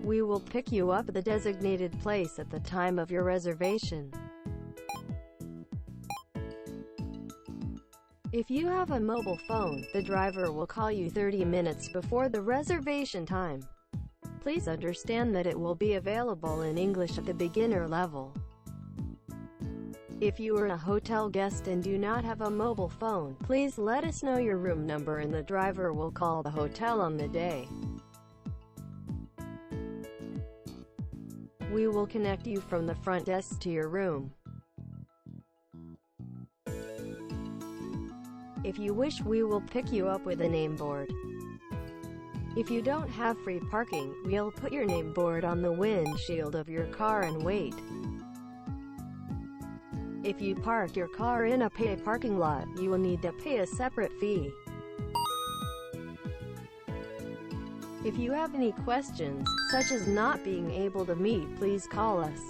We will pick you up at the designated place at the time of your reservation. If you have a mobile phone, the driver will call you 30 minutes before the reservation time. Please understand that it will be available in English at the beginner level. If you are a hotel guest and do not have a mobile phone, please let us know your room number and the driver will call the hotel on the day. We will connect you from the front desk to your room. If you wish, we will pick you up with a name board. If you don't have free parking, we'll put your name board on the windshield of your car and wait. If you park your car in a paid parking lot, you will need to pay a separate fee. If you have any questions, such as not being able to meet, please call us.